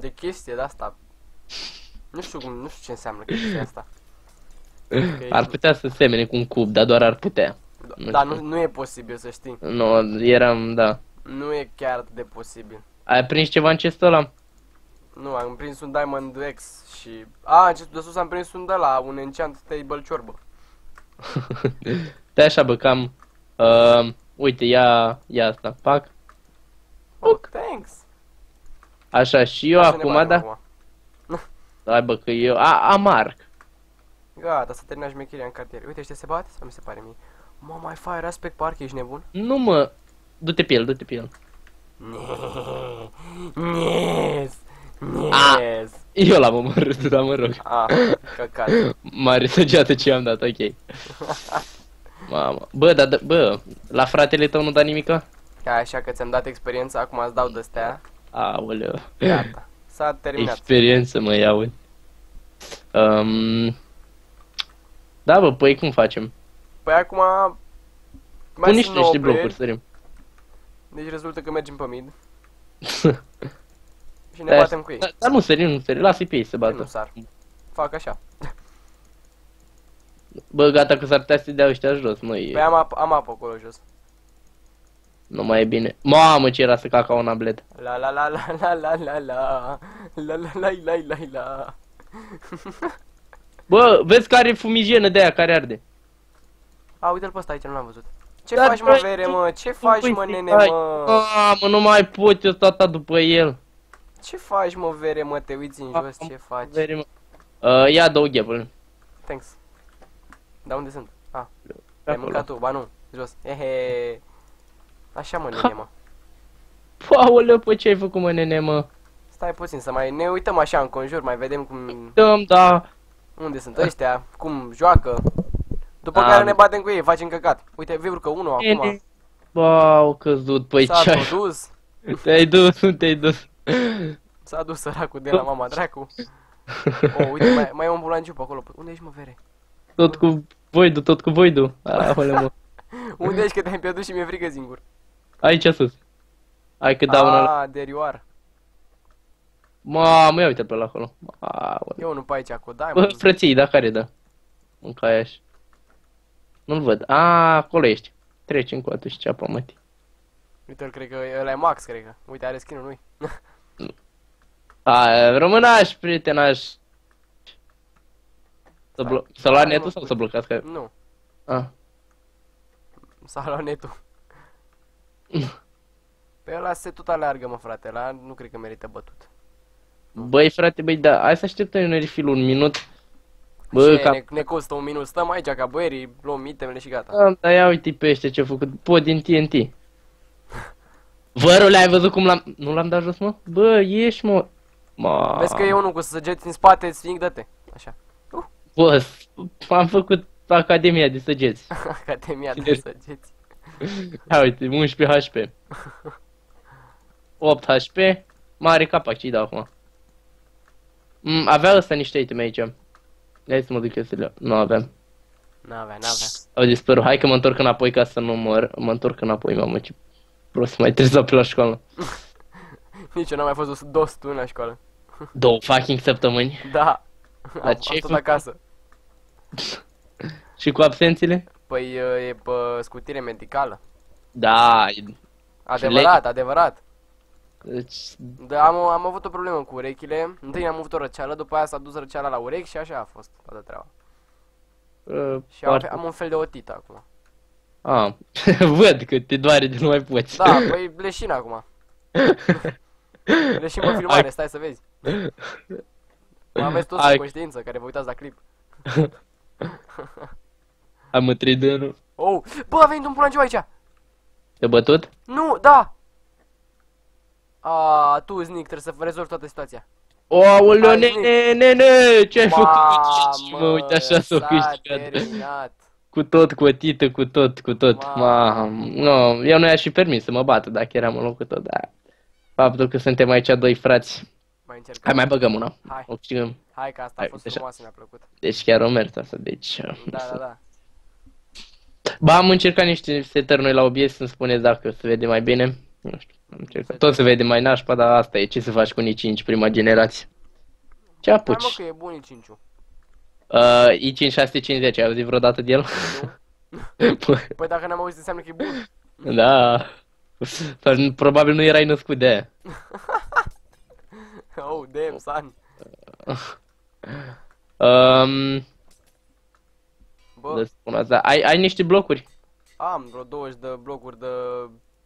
de chestie de asta. Nu știu ce înseamnă chestia asta. Ar putea să semene cu un cub, dar doar ar putea. Dar nu e posibil, să știi. Nu, eram, da. Nu e chiar atât de posibil. Ai prins ceva în chestul ăla? Nu, am prins un Diamond X și... A, în chestul de sus am prins un de la un enchant table ciorbă. Da, așa, bă, cam... uite, ia asta, pac. Oh, thanks. Așa, și eu acum, da? Hai, bă, că eu... am arc. Gata, s-a terminat șmecheria în cartier. Uite, ăștia se bate? Sau mi se pare mie? Mă, mai fire aspect park, ești nebun? Nu, mă. Du-te pe el, du-te pe el. Yes. Yes. Eu l-am omorât, dar mă rog. Căcat. Mare săgeată ce am dat, ok. Mamă. Bă, bă, la fratele tău nu da nimica? Așa că ți-am dat experiența, acum îți dau de-astea. Aoleu. Gata. S-a terminat. Experiență, mă iau. Da, bă, păi cum facem? Păi acum... Pune niște blocuri, sărim. Deci rezultă că mergem pe mid. Și ne batem cu ei. Dar nu sărim, lasă-i pe ei să bată. Nu sar. Fac așa. Bă, gata că s-ar putea să dea ăștia jos, măi. Păi am apă acolo jos. Nu mai e bine. Mamă, ce era să caca un ablet. La la la la la la la la la la la la la la. Bă, vezi care e fumigenă de aia care arde. A, uite-l pe ăsta aici, nu l-am văzut. Ce faci, mă, vere, mă? Ce faci, mă, nene, mă? Mamă, nu mai pot eu stata după el. Ce faci, mă, vere, mă? Te uiți în jos, ce faci? Vere, mă. Ia două ghebul. Thanks. Dar unde sunt? Ai mâncat tu, ba nu, jos. Hehe. Așa, mă, nene, mă. Aoleu, pă, ce ai făcut, mă, nene, mă? Stai puțin să mai ne uităm așa în conjur, mai vedem cum... Da. Unde sunt ăștia, cum joacă. După care ne batem cu ei, facem căcat. Uite, urcă unul acum. Ba, au căzut, păi ce ai... S-a dus. Te-ai dus, nu te-ai dus. S-a dus săracul de la mama dracu. Oh, uite, mai e un bulanciu pe acolo. Unde ești, mă, vere? Tot cu voidu. Aoleu, mă. Unde ești, că te-ai pierdut și mi-e frică singur? Aici sus. Hai că dau una... derioară. Mamă, ia uite pe la acolo. Eu nu pe aici, cu dai, mă. Bă, frății, da, care dă? Un caiaș. Nu-l văd. Acolo ești. Treci încoată și ceapa, mătii. Uite-l, cred că ăla e Max, cred că. Uite, are skin-ul lui. Românaș, prietenaș. Să lua netul sau să blocați? Nu. S-a luat netul. Pe ăla se tot aleargă, mă, frate. Ăla nu cred că merită bătut. Băi, frate, băi, da, hai să așteptăm un refill un minut. Bă, ne costă un minut. Stăm aici ca băierii, luăm itemele și gata. Da, ia uite pe ăștia ce-a făcut. Pot din TNT. Vărule, ai văzut cum l-am... Nu l-am dat jos, mă? Bă, ieși, mă. Vezi că e unul cu săgeți în spate, Sfink, dă-te. Așa. Bă, am făcut Academia de Săgeți. Academia de Săgeți. Ia uite, 11 HP. 8 HP. Mare capac, ce-i dau acum? Avea ăsta niște iteme aici. Hai să mă duc eu să le... Nu aveam. N-avea. Au dispărut. Hai că mă întorc înapoi ca să nu mor. Mă întorc înapoi, mamă, ce prost, mai trezea pe la școală. Nici eu n-am mai fost 2 săptămâni la școală. 2 fucking săptămâni? Da. Dar ce-ai tot acasă. Și cu absențele? Păi e pe scutire medicală. Da. Adevărat. Deci... Da, am avut o problemă cu urechile. Întâi am avut o răceală, după aia s-a dus răceala la urechi și așa a fost toată treaba. Și am un fel de otită acum. Văd că te doare de nu mai poți. Da, păi leșin acum. Leșin pe filmare, stai să vezi. Mă aveți toți în conștiință care vă uitați la clip. Am trăit. Oh, bă, a venit un bulanciu aici. Te-a bătut? Nu, da. Tu, Snick, trebuie să rezolvi toată situația. Aoleu, nene, ce ai făcut? Mă, uite așa s-o câștigat. Cu tot, cu otită, cu tot. Nu, eu nu i-aș fi permis să mă bată dacă eram în locul tău, dar faptul că suntem aici doi frați. Hai, mai băgăm una. Hai că asta a fost frumoasă, mi-a plăcut. Deci chiar o merită asta, deci... Da. Ba, am încercat niște setări noi la OBS, să-mi spuneți dacă se vede mai bine. Nu știu, am încercat. Tot se vede mai nașpa, dar asta e, ce să faci cu nici 5 prima generație. Ce apuci? Hai mă că e bun i5-ul. i5 650, ai auzit vreodată de el? Nu? Păi dacă n-am auzit înseamnă că e bun. Da. Sau probabil nu erai născut de aia. Oh, damn, son. Bă, Spun asta. Ai niște blocuri? am vreo 20 de blocuri de...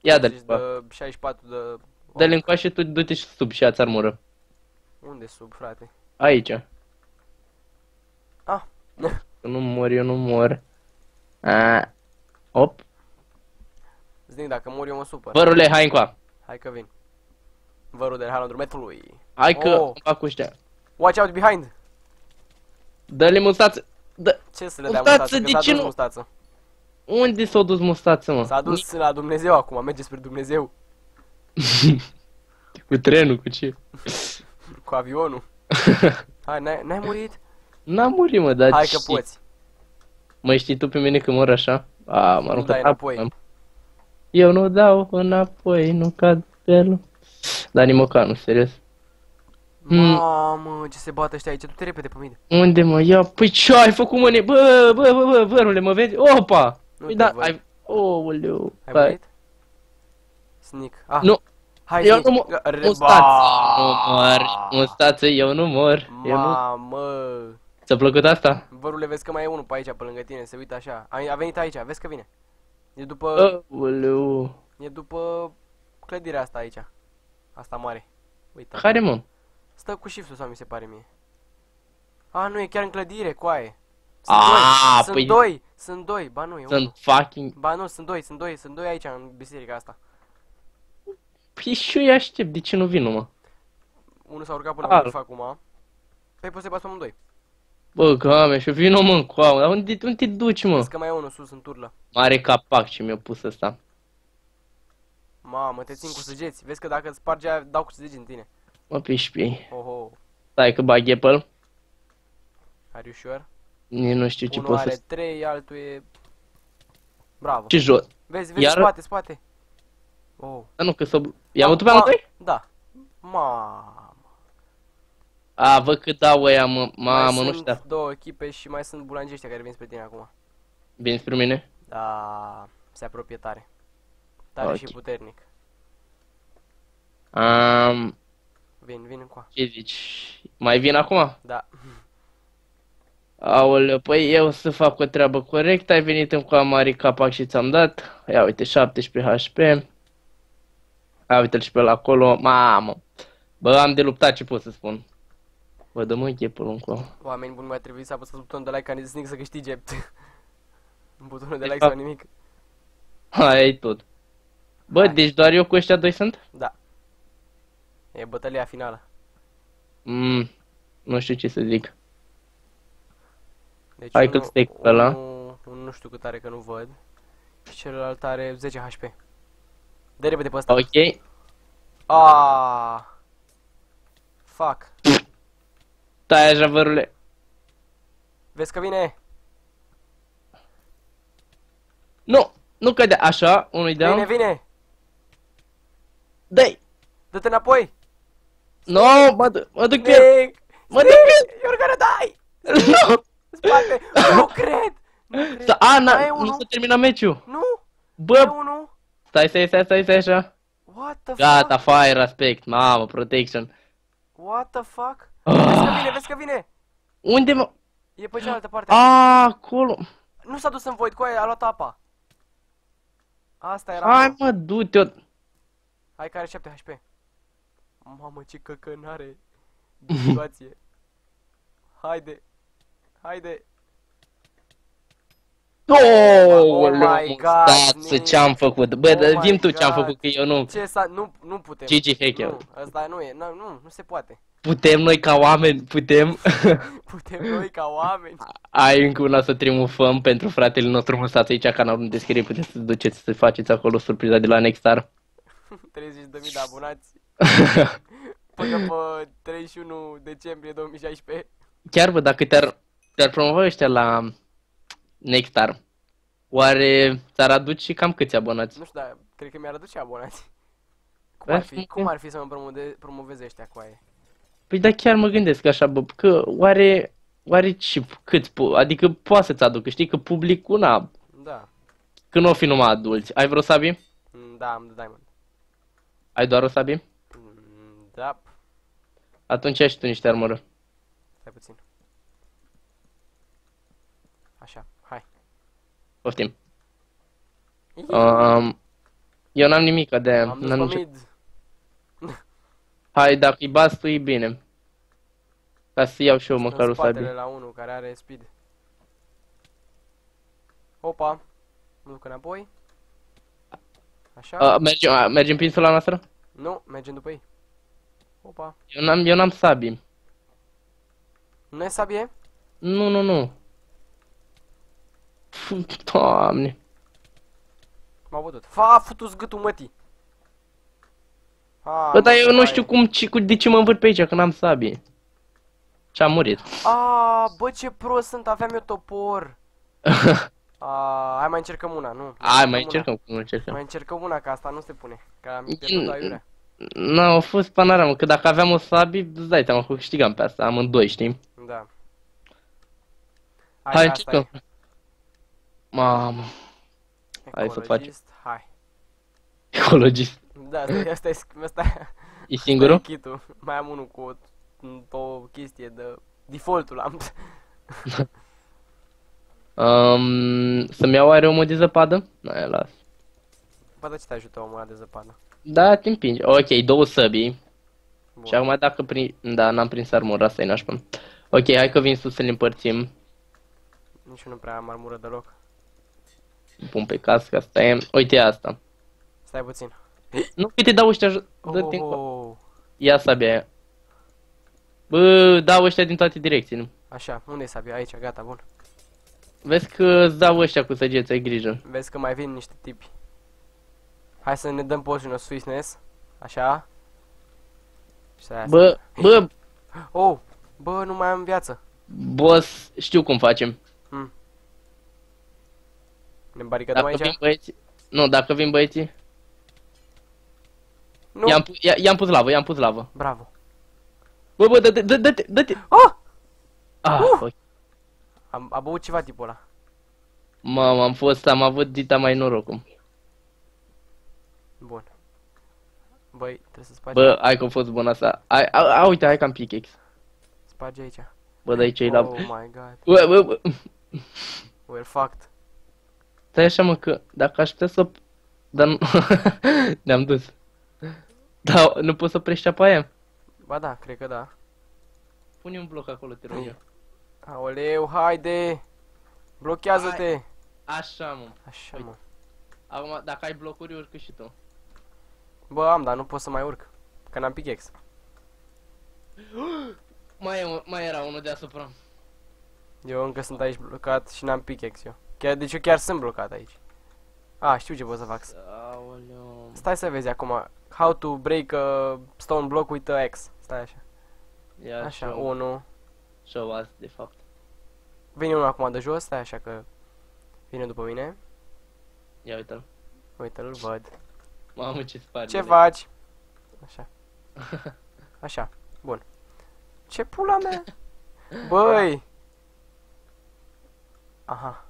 Ia de dă-le. 64 de... Dă-le încoace, tu du-te și sub și ia-ți armură. Unde sub, frate? Aici. Ah. Eu nu mor, eu nu mor. Op. Zic, dacă mor eu mă supăr. Vărule, hai încoa. Hai că vin. Vărul de halul drumetului. Hai că fac cu ăștia. Watch out behind. Dă-le mustață. Ce să le dea mustață? De ce nu? Mustață. Unde s-a dus mustață, mă? S-a dus la Dumnezeu acum, merge spre Dumnezeu. Cu trenul, cu ce? Cu avionul. Hai, n-ai murit? N-am murit, mă, dar hai că poți. Mă știi tu pe mine că mor așa? M-am aruncat înapoi. Eu nu dau înapoi, nu cad pe el. Dar nici măcar nu, serios. Mamă, ce se bate ăștia aici, du-te repede pe mine. Unde mă? Ia, păi ce ai făcut, mă, bă, vărule, mă vezi? Opa! Păi da, ai... Ouleu. Ai murit? Sneak. Ah. Nu. Hai, eu nu mor. Mustață, eu nu mor. Mamă. Ți-a plăcut asta? Vărule, vezi că mai e unul pe aici, pe lângă tine, se uită așa. A venit aici, vezi că vine. E după... Ouleu. E după clădirea asta aici. Asta mare. Uite. Care, mă? Stă cu shift-ul sau mi se pare mie. A, nu, e chiar în clădire, coaie. Sunt doi, ba nu, e unul. Sunt fucking... Ba nu, sunt doi aici în biserica asta. Păi și eu îi aștept, de ce nu vin, mă? Unul s-a urcat până la vârf acum. Păi poți să-i bați pe amândoi. Bă, game, și vino, mă, încoa, dar unde te duci, mă? Vezi că mai e unul sus în turlă. Mare capac ce mi-a pus ăsta. Mamă, te țin cu săgeți. Vezi că dacă îți sparge aia, dau cu săgeți în tine. Mă pișpi. Oho. Stai că bag apple. Are you sure? Nici nu știu ce unul pot să... are 3, altul e... Bravo. Ce jos? Vezi, iar... spate. Oh. Dar nu, că s-o... I-am bătut pe amândoi? Da. Mamă. A, văd că dau ăia, mă, mamă, nu știu. Sunt două echipe și mai sunt bulangii ăștia care vin spre tine acum. Vin spre mine? Da, se apropie tare. Tare și puternic. Vin încoa. Ce zici? Mai vin acum? Da. Aoleu, păi eu să fac o treabă corectă, ai venit încoa mare capac și ți-am dat. Ia uite, 17 HP. Ia uite-l și pe ăla acolo, mamă. Bă, am de luptat, ce pot să spun. Bă, dă-mă ghepul încoa. Oameni buni, mai trebuie să apăsați butonul de like ca Sneak să câștige. Butonul de like sau nimic. Hai, e tot. Bă, deci doar eu cu ăștia doi sunt? Da. E bătălia finală. Nu știu ce să zic. Deci hai că stai cu ăla. Nu știu cât are că nu văd. Și celălalt are 10 HP. Dă repede pe ăsta. Ok. Fuck. Stai așa, vărule. Vezi că vine? Nu, nu cădea. Așa, unul-i down. Vine. Dă-i. Dă-te înapoi. No, mă duc pe el. Mă duc pe el. You're gonna die. Nu. Spate. Nu cred. Nu s-a terminat meciul. Nu. Bă. Stai așa. What the fuck? Gata, fire aspect. Mamă, protection. What the fuck? Vezi că vine. Unde, mă? E pe cealaltă parte. Acolo. Nu s-a dus în void cu aia, a luat apa. Asta era. Hai, mă, du-te-o. Hai că are 7 HP. Mamă, ce căcănare de situație. Haide. Oh my god, ce-am făcut? Bă, zi-mi tu ce-am făcut, că eu nu. Ce nu putem. GG hacker. Nu, asta nu e, nu se poate. Putem noi ca oameni, putem. Putem noi ca oameni. Ai încă una să triumfăm pentru fratele nostru Mustață aici, canalul în descriere, puteți să duceți să faceți acolo surpriza de la Nextstar. 30.000 de abonați. Până pe 31 decembrie 2016. Chiar, bă, dacă te-ar promova ăștia la Nextstar, oare ți-ar aduce cam câți abonați? Nu știu, dar cred că mi-ar aduce abonați. Cum ar fi să mă promoveze ăștia cu aia? Păi da, chiar mă gândesc așa, bă, că oare ce, adică poate să-ți aducă, știi, că publicul, na, Da. că nu o fi numai adulți. Ai vreo sabi? Da, am de diamond. Ai doar o sabi? Da. Atunci ai și tu niște armură. Stai puțin. Așa, hai. Poftim. Eu n-am nimic de aia. Am dus pe mid. Hai, dacă îi bați tu, e bine. Ca să iau și eu măcar o sabie. la unul care are speed. Opa. Mă duc înapoi. Așa. Mergem pinsul la noastră? Nu, mergem după ei. Opa. Eu n-am sabii. Nu e sabie? Nu. Doamne. M-a bătut. Fa, futu-ți gâtul mătii. Bă, dar eu nu știu de ce mă învârt pe aici, că n-am sabie. Și-am murit. Bă, ce prost sunt, aveam eu topor. Hai mai încercăm una, nu? Hai, mai încercăm. Mai încercăm una, că asta nu se pune. Că am pierdut aiurea. N-a fost panoramă, că dacă aveam o sabie, îți dai seama că câștigam pe asta, amândoi, știi? Da. Hai, încercăm. Mamă. Hai să facem. Hai. Ecologist. Da, asta E singurul? kit-ul. Mai am unul cu o chestie de default-ul am. Să-mi iau aeromul de zăpadă? Nu, las. Bă, dar ce te ajută omul ăla de zăpadă? Da, te împingi. Ok, 2 săbii. Și acum dacă Da, n-am prins armura, asta e nașpa. Ok, hai că vin sus să le împărțim. Nici nu prea am armură deloc. Pun pe cască, asta e. Uite asta. Stai puțin. Nu, uite, dau ăștia, dă-te Ia sabia aia. Bă, dau ăștia din toate direcțiile. Așa, unde e sabia? Aici, gata, bun. Vezi că îți dau ăștia cu săgeți, ai grijă. Vezi că mai vin niște tipi. Hai să ne dăm potion of swiftness. Așa. Bă. Oh, bă, nu mai am viață. Boss, știu cum facem. Ne baricadăm aici? Vin băieții... Nu, dacă vin băieții... Nu. I-am pus lavă, Bravo. Bă, dă-te. Ok. A băut ceva tipul ăla. Mamă, am avut dita mai norocul. Bun. Băi, trebuie să spargi. Bă, hai că a fost bună asta. Uite, hai că am pickaxe. Spargi aici. Bă, de aici e lavă. Oh my god. Bă. We're fucked. Stai așa, mă, că dacă aș putea să... Dar nu... Ne-am dus. Da, nu poți să oprești apa aia? Ba da, cred că da. Pune un bloc acolo, te rog eu. Aoleu, haide! Blochează-te! Așa, mă. Așa, mă. Acum, dacă ai blocuri, urcă și tu. Bă, am, dar nu pot să mai urc. Că n-am pickaxe. Mai era unul deasupra. Eu încă sunt aici blocat și n-am pickaxe eu. Deci eu chiar sunt blocat aici. Știu ce pot să fac. Aoleu. Stai să vezi acum. How to break a stone block with a axe. Stai așa. Așa, 1. Show us, de fapt. Vine unul acum de jos, stai așa că vine după mine. Ia uite-l. Uite-l, văd. Mamă, ce sparge. Ce faci? Așa. Așa, bun. Ce pula mea? Băi! Aha.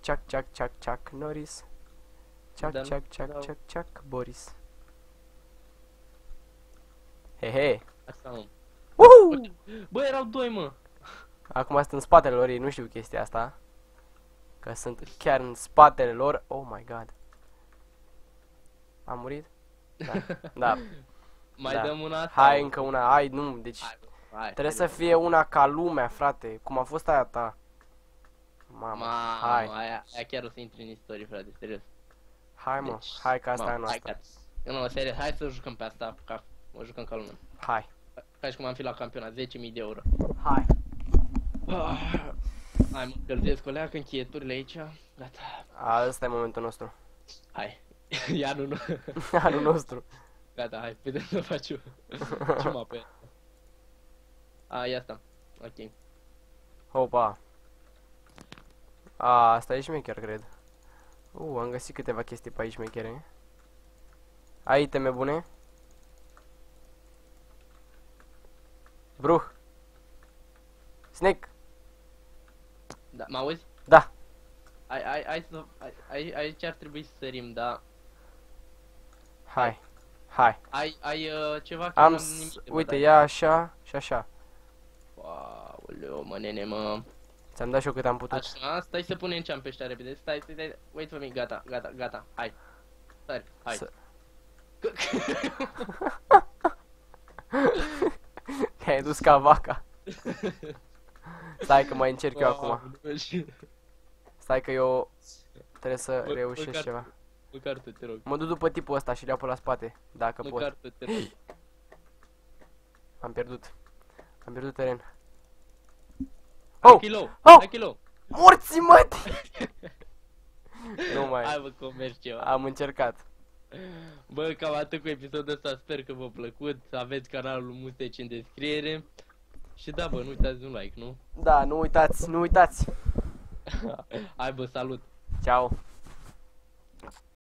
Ciac, Norris. Ciac, Boris. Hehe. Asta nu. Uhu! Bă, erau 2, mă. Acum sunt în spatele lor, ei nu știu chestia asta. Că sunt chiar în spatele lor. Oh my god. Am murit? Da. Mai dăm una? Hai încă una, hai, nu, deci trebuie să fie una ca lumea, frate. Cum a fost aia ta. Mamă, hai. Aia chiar o să intri în istorie, frate, serios. Hai, mă, hai că asta e noastră. Nu, serios, hai să jucăm pe asta, ca o jucăm ca lumea. Hai. Ca și cum am fi la campionat, 10.000 de euro. Hai. Hai, mă încălzesc o leacă, încheieturile aici, gata. Ăsta e momentul nostru. Hai, ia nu. Anul nostru. Gata, hai, vedem să faci eu. Ce mapă e? Ia asta, ok. Opa. Asta e șmecher, cred. Am găsit câteva chestii pe aici șmechere. Ai iteme bune? Bruh. Snake. Da, mă auzi? Da. Aici ar trebui să sărim, da. Hai. Hai. Ai ceva? Că Am, n-am nimic de uite, bătaie. ia așa și așa. Aoleu, mă, nene, mă. Ți-am dat și eu cât am putut. Așa, stai să punem ce-am pe ăștia repede. Stai. Wait for me, gata. Hai. Stai, hai. Te-ai dus ca vaca. Stai că mai încerc eu acum. Stai că eu trebuie să reușesc ceva. Măcar tu, te rog. Mă duc după tipul ăsta și le iau pe la spate, dacă pot. Măcar tu, te rog. Am pierdut. Am pierdut teren. Hai kilo! Oh! Hai kilo! Morți, măti! Nu mai. Hai, bă, comerci ceva. Am încercat. Bă, cam atât cu episodul ăsta, sper că v-a plăcut. Aveți canalul Musteci în descriere. Și da, bă, nu uitați un like, nu? Da, nu uitați, nu uitați. Hai, bă, salut! Ciao.